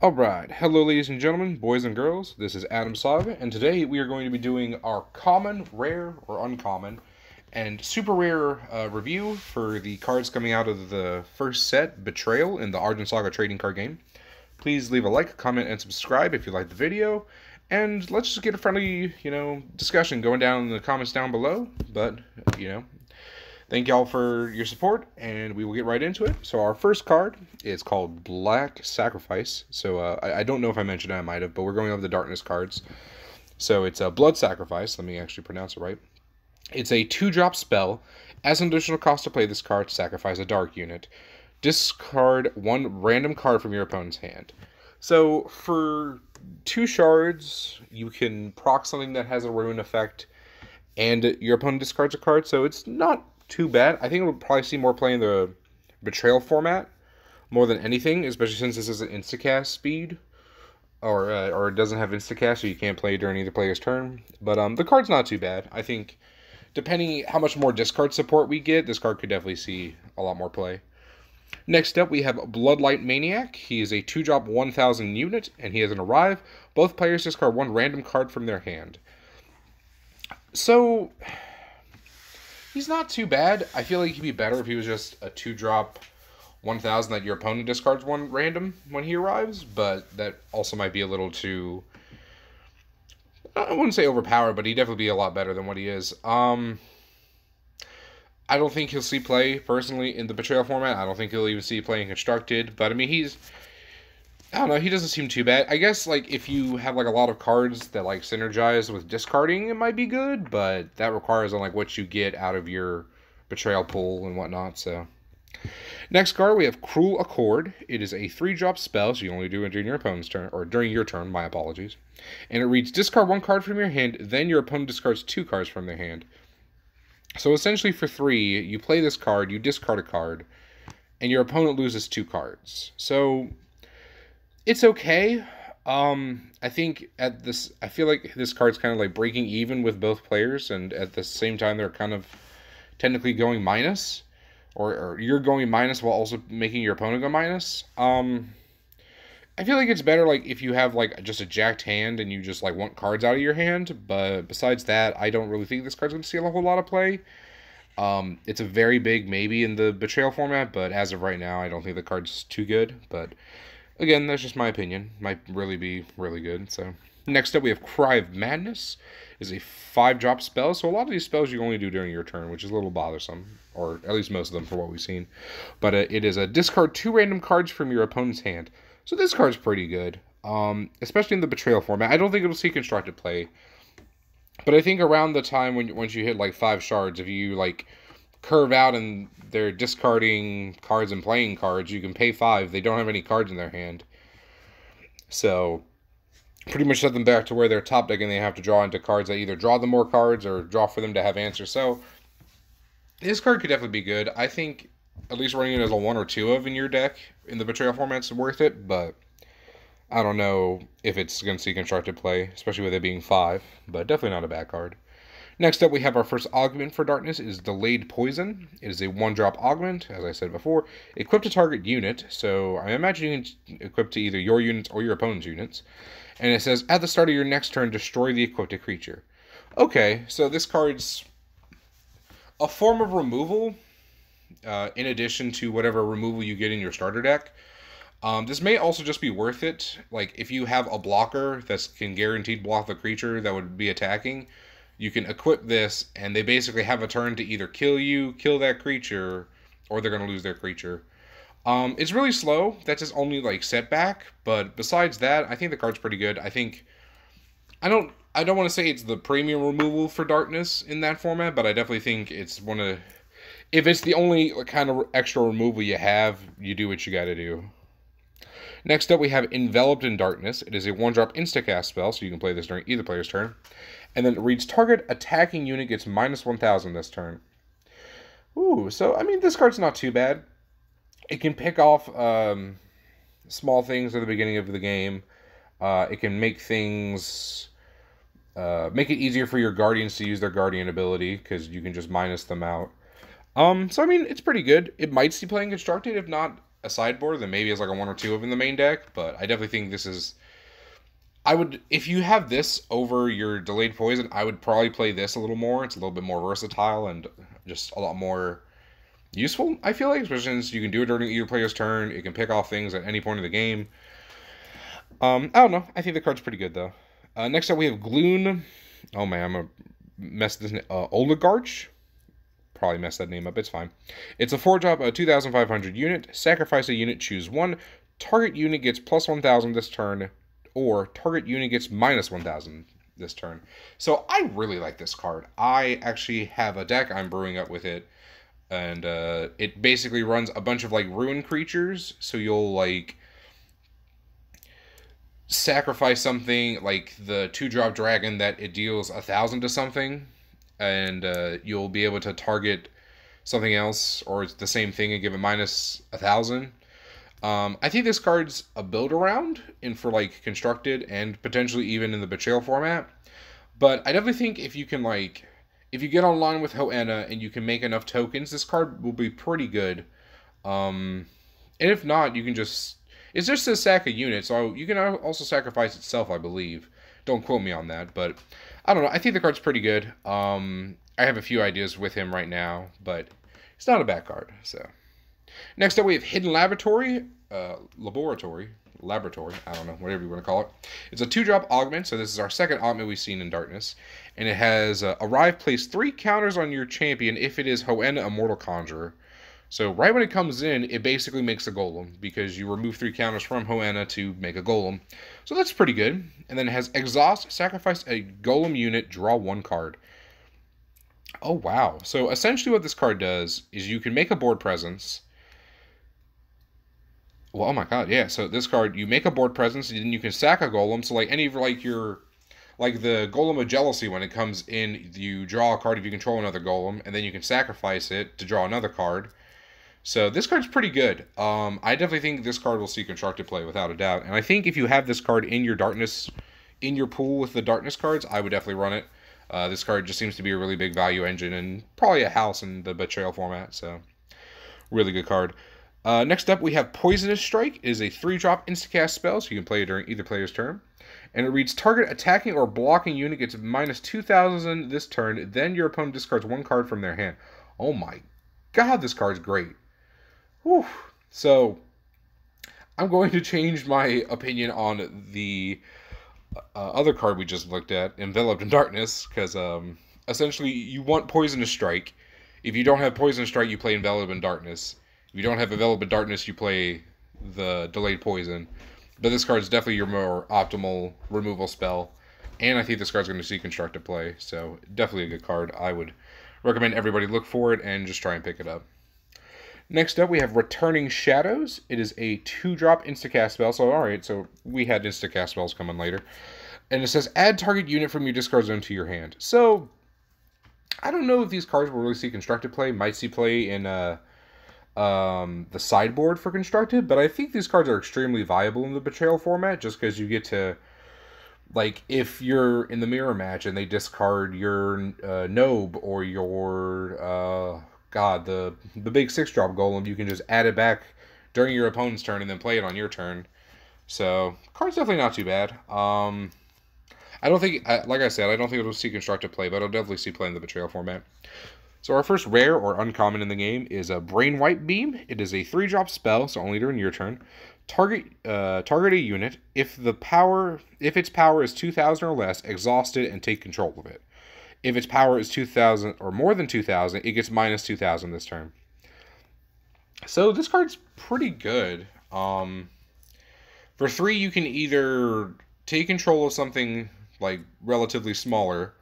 Alright, hello ladies and gentlemen, boys and girls, this is Argent Saga, and today we are going to be doing our common, rare, or uncommon, and super rare review for the cards coming out of the first set, Betrayal, in the Argent Saga trading card game. Please leave a like, comment, and subscribe if you liked the video, and let's just get a friendly, discussion going down in the comments down below, but, thank y'all for your support, and we will get right into it. So our first card is called Black Sacrifice. So I don't know if I mentioned it, I might have, but we're going over the Darkness cards. So it's a Blood Sacrifice. Let me actually pronounce it right. It's a 2-drop spell. As an additional cost to play this card, sacrifice a dark unit. Discard one random card from your opponent's hand. So for 2 shards, you can proc something that has a ruin effect, and your opponent discards a card, so it's not too bad. I think we'll probably see more play in the Betrayal format more than anything, especially since this is an instacast speed, or it doesn't have instacast, so you can't play during either player's turn. But the card's not too bad. I think depending how much more discard support we get, this card could definitely see a lot more play. Next up, we have Bloodlight Maniac. He is a 2-drop 1000 unit, and he has an arrive. Both players discard one random card from their hand. So he's not too bad. I feel like he'd be better if he was just a 2-drop 1000 that your opponent discards one random when he arrives, but that also might be a little too, I wouldn't say overpowered, but he'd definitely be a lot better than what he is. I don't think he'll see play, personally, in the Betrayal format. I don't think he'll even see play in Constructed, but I mean, I don't know, he doesn't seem too bad. I guess, like, if you have, like, a lot of cards that, like, synergize with discarding, it might be good, but that requires on, like, what you get out of your Betrayal pool and whatnot, so. Next card, we have Cruel Accord. It is a 3-drop spell, so you only do it during your opponent's turn, or during your turn, my apologies. And it reads, discard 1 card from your hand, then your opponent discards 2 cards from their hand. So essentially for 3, you play this card, you discard a card, and your opponent loses 2 cards. So it's okay. I think I feel like this card's kind of like breaking even with both players, and at the same time they're kind of technically going minus, or you're going minus while also making your opponent go minus. I feel like it's better like if you have like just a jacked hand and you just like want cards out of your hand, but besides that, I don't really think this card's going to see a whole lot of play. It's a very big maybe in the Betrayal format, but as of right now, I don't think the card's too good, but again, that's just my opinion. Might really be really good. So next up, we have Cry of Madness. Is a 5-drop spell. So a lot of these spells you only do during your turn, which is a little bothersome, or at least most of them for what we've seen. But it is a discard 2 random cards from your opponent's hand. So this card's pretty good, especially in the Betrayal format. I don't think it'll see constructed play, but I think around the time once you hit like 5 shards, if you like curve out and they're discarding cards and playing cards, you can pay 5. They don't have any cards in their hand. So pretty much set them back to where they're top deck and they have to draw into cards that either draw them more cards or draw for them to have answers. So this card could definitely be good. I think at least running it as a 1 or 2 of in your deck in the Betrayal format is worth it, but I don't know if it's going to see constructed play, especially with it being 5, but definitely not a bad card. Next up, we have our first augment for Darkness. It is Delayed Poison. It is a 1-drop augment, as I said before. Equip to target unit, so I imagine you can equip to either your units or your opponent's units. And it says, at the start of your next turn, destroy the equipped creature. Okay, so this card's a form of removal, in addition to whatever removal you get in your starter deck. This may also just be worth it. Like, if you have a blocker that can guaranteed block the creature that would be attacking, you can equip this, and they basically have a turn to either kill you, kill that creature, or they're going to lose their creature. It's really slow. That's his only, like, setback. But besides that, I think the card's pretty good. I don't want to say it's the premium removal for Darkness in that format, but I definitely think it's one of... If it's the only kind of extra removal you have, you do what you gotta do. Next up, we have Enveloped in Darkness. It is a 1-drop instacast spell, so you can play this during either player's turn. And then it reads, target attacking unit gets minus 1,000 this turn. Ooh, so, I mean, this card's not too bad. It can pick off small things at the beginning of the game. It can make things... make it easier for your Guardians to use their Guardian ability, because you can just minus them out. So, I mean, it's pretty good. It might see playing constructed. If not, a sideboard than maybe as like a 1 or 2 of in the main deck, but I definitely think this is... I would, if you have this over your delayed poison, I would probably play this a little more. It's a little bit more versatile and just a lot more useful, I feel like, especially since you can do it during either player's turn. It can pick off things at any point in the game. I don't know. I think the card's pretty good, though. Next up, we have Gloon. Oh, man, I'm going to mess this name. Oligarch? Probably messed that name up. It's fine. It's a 4-drop, a 2,500 unit. Sacrifice a unit, choose one. Target unit gets plus 1,000 this turn, or target unit gets minus 1,000 this turn. So I really like this card. I actually have a deck I'm brewing up with it, and it basically runs a bunch of like ruin creatures. So you'll like sacrifice something like the 2-drop dragon that it deals 1,000 to something, and you'll be able to target something else or it's the same thing and give it minus 1,000. I think this card's a build around in for like constructed and potentially even in the Betrayal format. But I definitely think if you can like, if you get online with Hoenna and you can make enough tokens, this card will be pretty good. And if not, you can just, it's just a sack a unit, so you can also sacrifice itself, I believe. Don't quote me on that, but I don't know. I think the card's pretty good. I have a few ideas with him right now, but it's not a bad card, so. Next up, we have Hidden Laboratory, Laboratory, I don't know, whatever you want to call it. It's a 2-drop augment, so this is our second augment we've seen in Darkness. And it has, arrive, place 3 counters on your champion if it is Hoenna Immortal Conjurer. So right when it comes in, it basically makes a golem, because you remove 3 counters from Hoenna to make a golem. So that's pretty good. And then it has Exhaust, sacrifice a golem unit, draw 1 card. Oh, wow. So essentially what this card does is you can make a board presence. Well, oh my god, yeah. So this card, you make a board presence, and then you can sack a golem. So like any of like your, like the Golem of Jealousy, when it comes in, you draw a card if you control another golem, and then you can sacrifice it to draw another card. So this card's pretty good. I definitely think this card will see constructed play without a doubt. And I think if you have this card in your Darkness, in your pool with the Darkness cards, I would definitely run it. This card just seems to be a really big value engine and probably a house in the Betrayal format. So really good card. Next up, we have Poisonous Strike. It is a 3-drop instacast spell, so you can play it during either player's turn. And it reads, target attacking or blocking unit gets minus 2,000 this turn, then your opponent discards 1 card from their hand. Oh my god, this card's great. Whew. So, I'm going to change my opinion on the other card we just looked at, Enveloped in Darkness, because essentially you want Poisonous Strike. If you don't have Poisonous Strike, you play Enveloped in Darkness. If you don't have Enveloped in Darkness, you play the Delayed Poison. But this card is definitely your more optimal removal spell. And I think this card's going to see constructed play. So definitely a good card. I would recommend everybody look for it and just try and pick it up. Next up, we have Returning Shadows. It is a 2-drop instacast spell. So alright, so we had instacast spells coming later. And it says, add target unit from your discard zone to your hand. So, I don't know if these cards will really see constructed play. Might see play in the sideboard for constructed, but I think these cards are extremely viable in the Betrayal format, just because you get to, like, if you're in the mirror match and they discard your Nobe or your the big 6-drop golem, you can just add it back during your opponent's turn and then play it on your turn. So card's definitely not too bad. I don't think, like I said, I don't think it'll see constructed play, but it'll definitely see play in the Betrayal format. So our first rare or uncommon in the game is a Brainwipe Beam. It is a 3-drop spell, so only during your turn. Target a unit. If its power is 2,000 or less, exhaust it and take control of it. If its power is 2,000 or more than 2,000, it gets minus 2,000 this turn. So this card's pretty good. For 3, you can either take control of something like relatively smaller,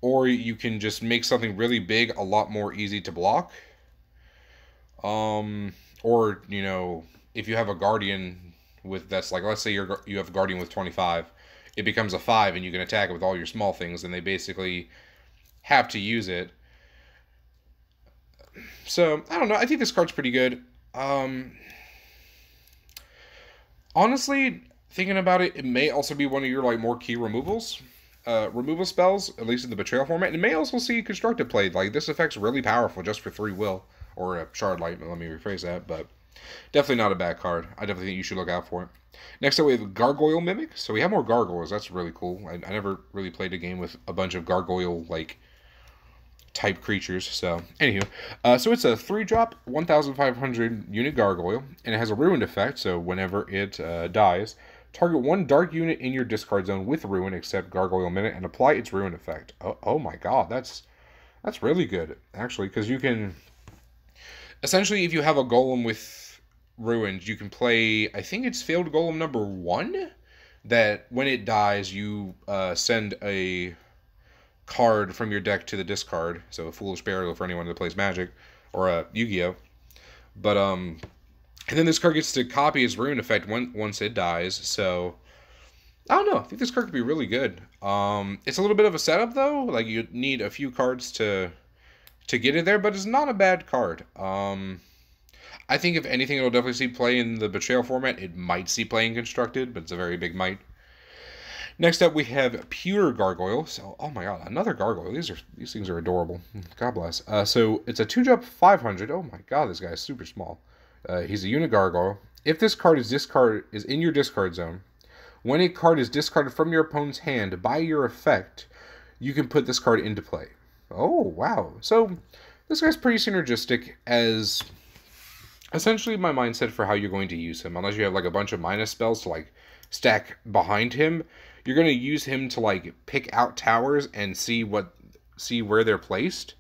or you can just make something really big a lot more easy to block. Or, you know, if you have a Guardian with that's like, let's say you have a Guardian with 25, it becomes a 5 and you can attack it with all your small things, and they basically have to use it. So, I don't know. I think this card's pretty good. Honestly, thinking about it, it may also be one of your like more key removal spells, at least in the Betrayal format. And it may also see constructed play. Like, this effect's really powerful just for 3 will, or a shard light, let me rephrase that. But Definitely not a bad card. I definitely think you should look out for it. Next up, we have Gargoyle Mimic. So we have more gargoyles. That's really cool. I never really played a game with a bunch of gargoyle, like, type creatures. So, anywho. So it's a 3-drop, 1,500 unit gargoyle. And it has a ruined effect. So whenever it dies, target one dark unit in your discard zone with ruin except Gargoyle Mimic and apply its ruin effect. Oh my god, that's really good, actually, because you can... Essentially, if you have a golem with ruined, you can play, I think it's failed golem number 1, that when it dies, you send a card from your deck to the discard. So a Foolish Burial for anyone that plays Magic, or a Yu-Gi-Oh! But, and then this card gets to copy its ruin effect once it dies, so... I don't know, I think this card could be really good. It's a little bit of a setup, though. Like, you need a few cards to get it there, but it's not a bad card. I think if anything, it'll definitely see play in the Betrayal format. It might see play in Constructed, but it's a very big might. Next up, we have Pure Gargoyle. So, oh my god, another Gargoyle. These things are adorable. God bless. So, it's a 2-drop 500. Oh my god, this guy is super small. He's a unit Gargoyle. If this card is in your discard zone, when a card is discarded from your opponent's hand by your effect, you can put this card into play. Oh, wow. So, this guy's pretty synergistic as essentially my mindset for how you're going to use him. Unless you have, like, a bunch of minus spells to, like, stack behind him, you're going to use him to, like, pick out towers and see where they're placed.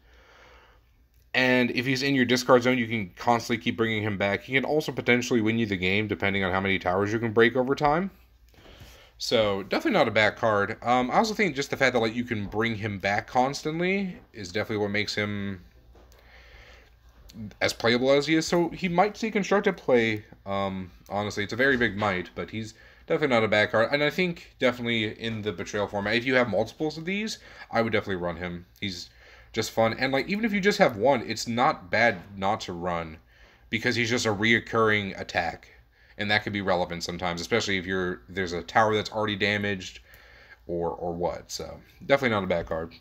And if he's in your discard zone, you can constantly keep bringing him back. He can also potentially win you the game, depending on how many towers you can break over time. So, definitely not a bad card. I also think just the fact that, like, you can bring him back constantly is definitely what makes him as playable as he is. So, he might see constructed play. Honestly, it's a very big might, but he's definitely not a bad card. And I think definitely in the Betrayal format, if you have multiples of these, I would definitely run him. He's just fun. And, like, even if you just have one, it's not bad not to run, because he's just a reoccurring attack. And that could be relevant sometimes, especially if there's a tower that's already damaged or what. So, definitely not a bad card.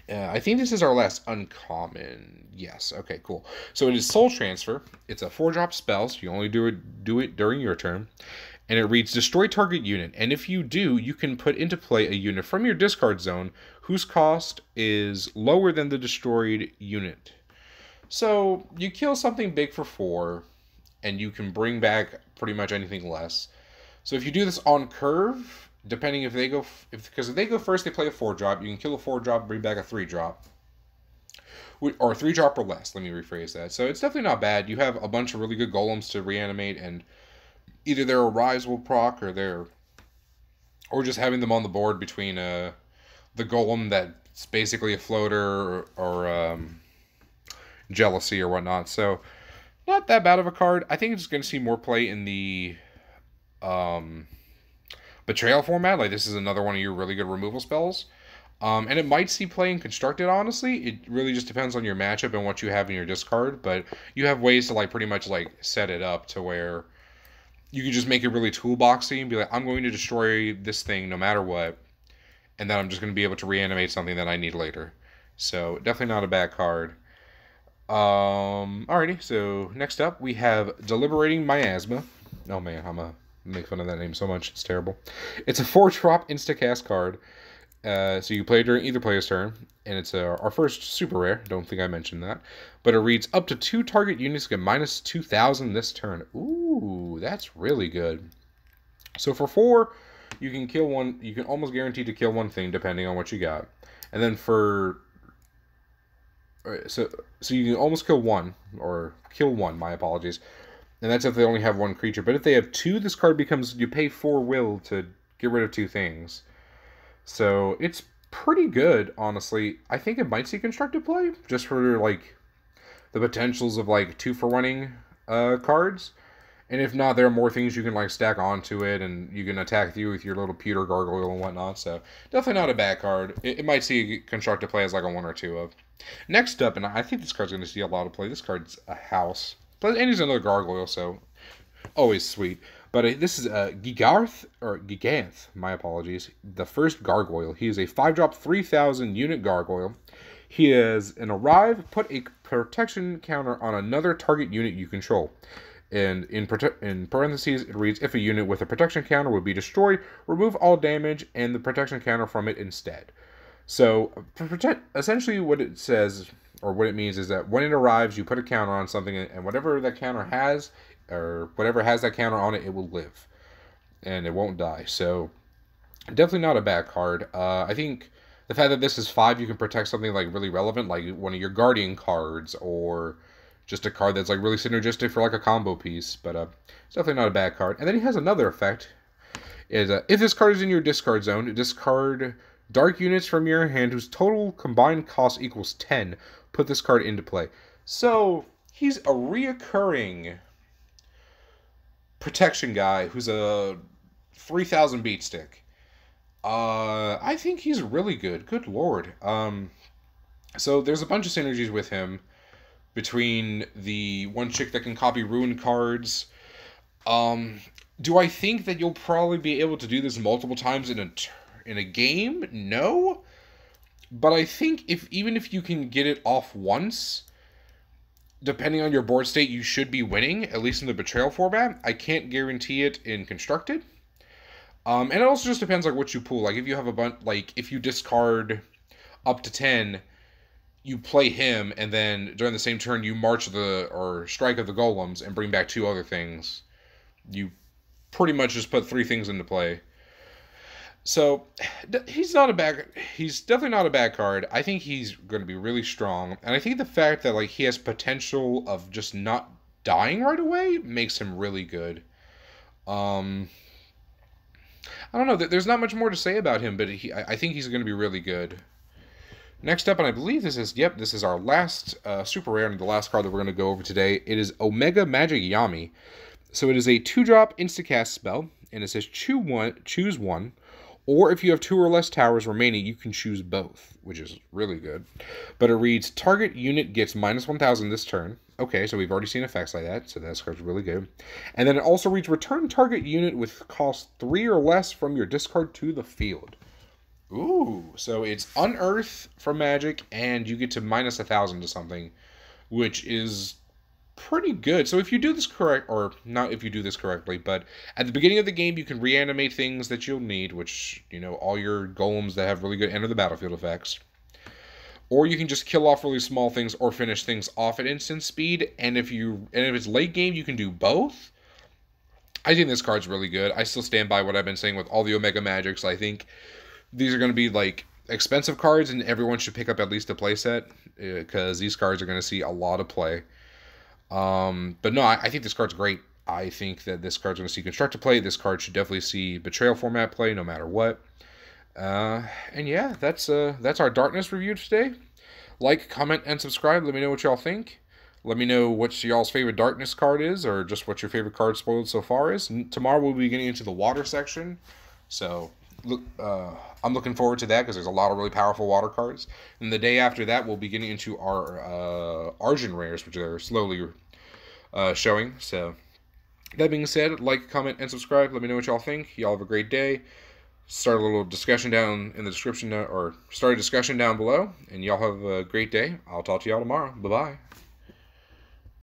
I think this is our last uncommon. Yes, okay, cool. So, it is Soul Transfer. It's a 4-drop spell, so you only do it during your turn. And it reads, destroy target unit. And if you do, you can put into play a unit from your discard zone whose cost is lower than the destroyed unit. So, you kill something big for 4, and you can bring back pretty much anything less. So if you do this on curve, depending if they go... Because if they go first, they play a 4-drop. You can kill a 4-drop, bring back a 3-drop. Or a 3-drop or less, let me rephrase that. So it's definitely not bad. You have a bunch of really good golems to reanimate, and either their Arise will proc, or just having them on the board between the golem that's basically a floater, or Jealousy or whatnot. So... not that bad of a card. I think it's going to see more play in the Betrayal format. Like, this is another one of your really good removal spells. And it might see play in Constructed, honestly. It really just depends on your matchup and what you have in your discard. But you have ways to, like, pretty much, like, set it up to where you can just make it really toolboxy and be like, I'm going to destroy this thing no matter what. And then I'm just going to be able to reanimate something that I need later. So, definitely not a bad card. Alrighty, so next up we have Deliberating Miasma. Oh man, I'm gonna make fun of that name so much, it's terrible. It's a 4-drop insta-cast card. So you play it during either player's turn, and it's our first super rare, don't think I mentioned that. But it reads, up to 2 target units get minus 2,000 this turn. Ooh, that's really good. So for 4, you can kill one, you can almost guarantee to kill one thing depending on what you got. And then for... So you can almost kill one, my apologies. And that's if they only have 1 creature. But if they have 2, this card becomes, you pay 4 will to get rid of 2 things. So it's pretty good, honestly. I think it might see constructed play, just for, like, the potentials of, like, 2-for-1-ing cards. And if not, there are more things you can, like, stack onto it, and you can attack you with your little pewter gargoyle and whatnot. So definitely not a bad card. It might see constructed play as, like, a 1 or 2 of. Next up, and I think this card's going to see a lot of play. This card's a house. And he's another gargoyle, so always sweet. But this is Giganth, my apologies. The first gargoyle. He is a 5-drop 3,000 unit gargoyle. He has an arrive, put a protection counter on another target unit you control. And in parentheses, it reads, if a unit with a protection counter would be destroyed, remove all damage and the protection counter from it instead. So, essentially what it says, or what it means, is that when it arrives, you put a counter on something, and whatever that counter has, or whatever has that counter on it, it will live. And it won't die. So, definitely not a bad card. I think the fact that this is 5, you can protect something like really relevant, like one of your Guardian cards, or just a card that's like really synergistic for like a combo piece. But it's definitely not a bad card. And then he has another effect. Is if this card is in your discard zone, discard dark units from your hand whose total combined cost equals 10. Put this card into play. So he's a reoccurring protection guy who's a 3000 beat stick. I think he's really good. Good lord. So there's a bunch of synergies with him between the one chick that can copy ruined cards. Do I think that you'll probably be able to do this multiple times in a game? No. But I think even if you can get it off once, depending on your board state, you should be winning, at least in the Betrayal format. I can't guarantee it in Constructed. And it also just depends on what you pull. Like, if you have a bunch, like, if you discard up to 10, you play him, and then during the same turn, you march or strike of the golems and bring back 2 other things. You pretty much just put 3 things into play. So, he's definitely not a bad card. I think he's going to be really strong. And I think the fact that, like, he has potential of just not dying right away makes him really good. I don't know. There's not much more to say about him, but I think he's going to be really good. Next up, and I believe this is our last super rare and the last card that we're going to go over today. It is Omega Magic Yami. So it is a 2-drop instacast spell, and it says choose one, or if you have 2 or less towers remaining, you can choose both, which is really good. But it reads, target unit gets -1000 this turn. Okay, so we've already seen effects like that, so that card's really good. And then it also reads, return target unit with cost 3 or less from your discard to the field. Ooh, so it's unearth from Magic, and you get to -1000 to something, which is pretty good. So if you do this correct, or not if you do this correctly, but at the beginning of the game, you can reanimate things that you'll need, which, you know, all your golems that have really good enter the battlefield effects. Or you can just kill off really small things or finish things off at instant speed. And if it's late game, you can do both. I think this card's really good. I still stand by what I've been saying with all the Omega Magics. I think these are going to be, like, expensive cards, and everyone should pick up at least a playset, because these cards are going to see a lot of play. But no, I think this card's great. I think that this card's going to see Constructed play. This card should definitely see Betrayal format play, no matter what. And yeah, that's our Darkness review today. Like, comment, and subscribe. Let me know what y'all think. Let me know what y'all's favorite Darkness card is, or just what your favorite card spoiled so far is. Tomorrow we'll be getting into the water section, so look, I'm looking forward to that, because there's a lot of really powerful water cards. And the day after that, we'll be getting into our Argent rares, which are slowly showing. So that being said, like, comment, and subscribe. Let me know what y'all think. Y'all have a great day. Start a little discussion down in the description, or start a discussion down below. And y'all have a great day. I'll talk to y'all tomorrow. Bye-bye.